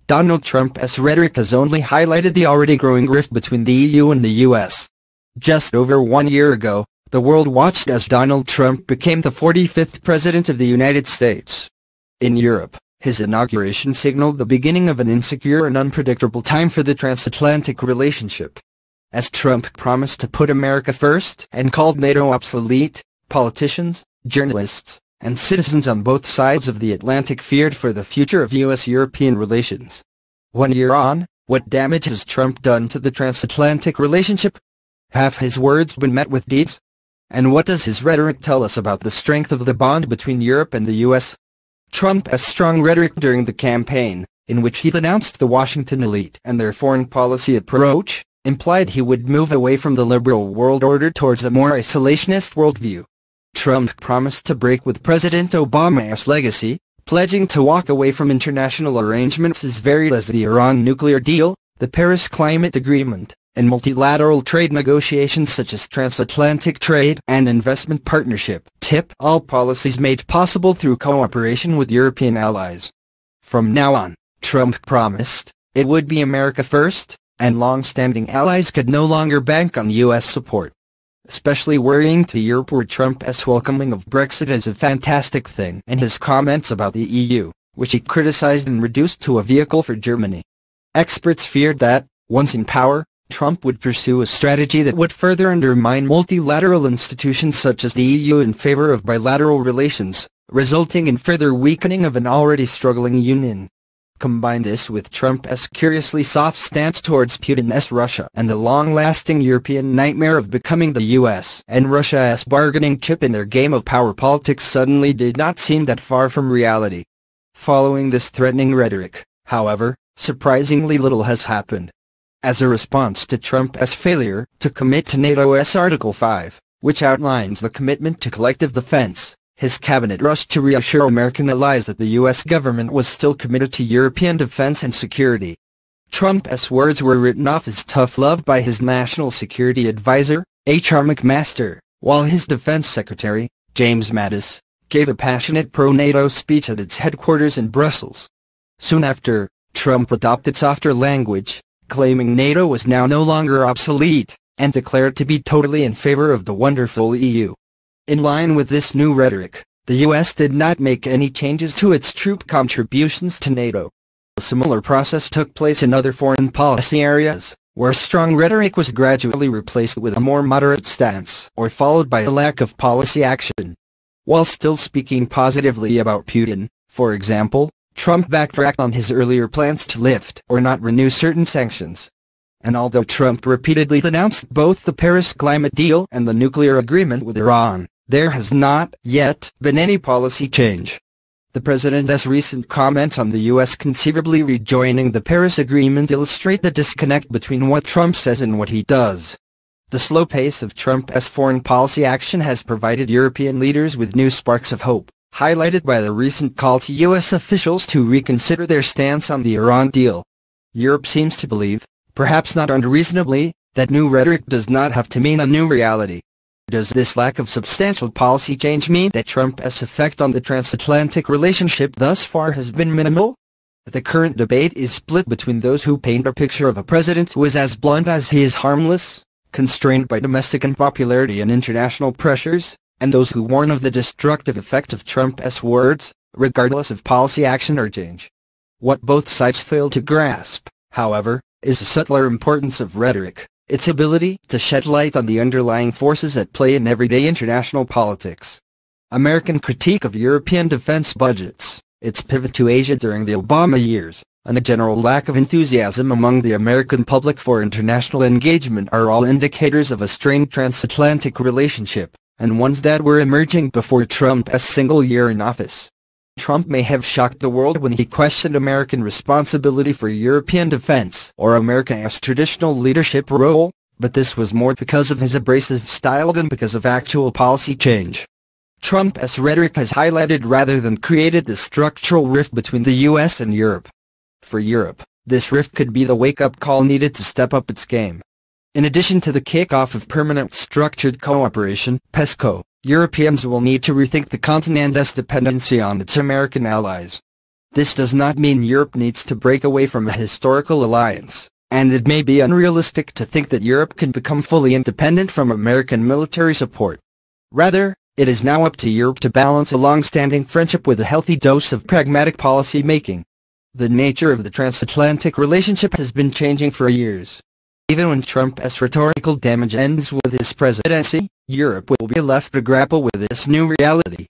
Donald Trump's rhetoric has only highlighted the already growing rift between the EU and the US. Just over 1 year ago, the world watched as Donald Trump became the 45th President of the United States. In Europe, his inauguration signaled the beginning of an insecure and unpredictable time for the transatlantic relationship. As Trump promised to put America first and called NATO obsolete, politicians, journalists, and citizens on both sides of the Atlantic feared for the future of US-European relations. 1 year on, what damage has Trump done to the transatlantic relationship? Have his words been met with deeds? And what does his rhetoric tell us about the strength of the bond between Europe and the US? Trump's strong rhetoric during the campaign, in which he denounced the Washington elite and their foreign policy approach, implied he would move away from the liberal world order towards a more isolationist worldview. Trump promised to break with President Obama's legacy, pledging to walk away from international arrangements as varied as the Iran nuclear deal, the Paris Climate Agreement, and multilateral trade negotiations such as Transatlantic Trade and Investment Partnership (TIP), all policies made possible through cooperation with European allies. From now on, Trump promised, it would be America first, and long-standing allies could no longer bank on U.S. support. Especially worrying to Europe were Trump's welcoming of Brexit as a fantastic thing and his comments about the EU, which he criticized and reduced to a vehicle for Germany. Experts feared that, once in power, Trump would pursue a strategy that would further undermine multilateral institutions such as the EU in favor of bilateral relations, resulting in further weakening of an already struggling union. Combine this with Trump's curiously soft stance towards Putin's Russia and the long-lasting European nightmare of becoming the US and Russia's bargaining chip in their game of power politics suddenly did not seem that far from reality. Following this threatening rhetoric, however, surprisingly little has happened. As a response to Trump's failure to commit to NATO's Article 5, which outlines the commitment to collective defense, his cabinet rushed to reassure American allies that the U.S. government was still committed to European defense and security. Trump's words were written off as tough love by his national security advisor, H.R. McMaster, while his defense secretary, James Mattis, gave a passionate pro-NATO speech at its headquarters in Brussels. Soon after, Trump adopted softer language, claiming NATO was now no longer obsolete, and declared to be totally in favor of the wonderful EU. In line with this new rhetoric, the U.S. did not make any changes to its troop contributions to NATO. A similar process took place in other foreign policy areas, where strong rhetoric was gradually replaced with a more moderate stance or followed by a lack of policy action. While still speaking positively about Putin, for example, Trump backtracked on his earlier plans to lift or not renew certain sanctions. And although Trump repeatedly denounced both the Paris Climate Deal and the nuclear agreement with Iran, there has not yet been any policy change. The president's recent comments on the U.S. conceivably rejoining the Paris Agreement illustrate the disconnect between what Trump says and what he does. The slow pace of Trump's foreign policy action has provided European leaders with new sparks of hope, highlighted by the recent call to U.S. officials to reconsider their stance on the Iran deal. Europe seems to believe, perhaps not unreasonably, that new rhetoric does not have to mean a new reality. Does this lack of substantial policy change mean that Trump's effect on the transatlantic relationship thus far has been minimal? The current debate is split between those who paint a picture of a president who is as blunt as he is harmless, constrained by domestic unpopularity and international pressures, and those who warn of the destructive effect of Trump's words, regardless of policy action or change. What both sides fail to grasp, however, is the subtler importance of rhetoric, its ability to shed light on the underlying forces at play in everyday international politics. American critique of European defense budgets, its pivot to Asia during the Obama years, and a general lack of enthusiasm among the American public for international engagement are all indicators of a strained transatlantic relationship, and ones that were emerging before Trump's single year in office. Trump may have shocked the world when he questioned American responsibility for European defense or America's traditional leadership role, but this was more because of his abrasive style than because of actual policy change. Trump's rhetoric has highlighted rather than created the structural rift between the U.S. and Europe. For Europe, this rift could be the wake-up call needed to step up its game. In addition to the kickoff of Permanent Structured Cooperation, PESCO, Europeans will need to rethink the continent's dependency on its American allies. This does not mean Europe needs to break away from a historical alliance, and it may be unrealistic to think that Europe can become fully independent from American military support. Rather, it is now up to Europe to balance a long-standing friendship with a healthy dose of pragmatic policy making. The nature of the transatlantic relationship has been changing for years. Even when Trump's rhetorical damage ends with his presidency, Europe will be left to grapple with this new reality.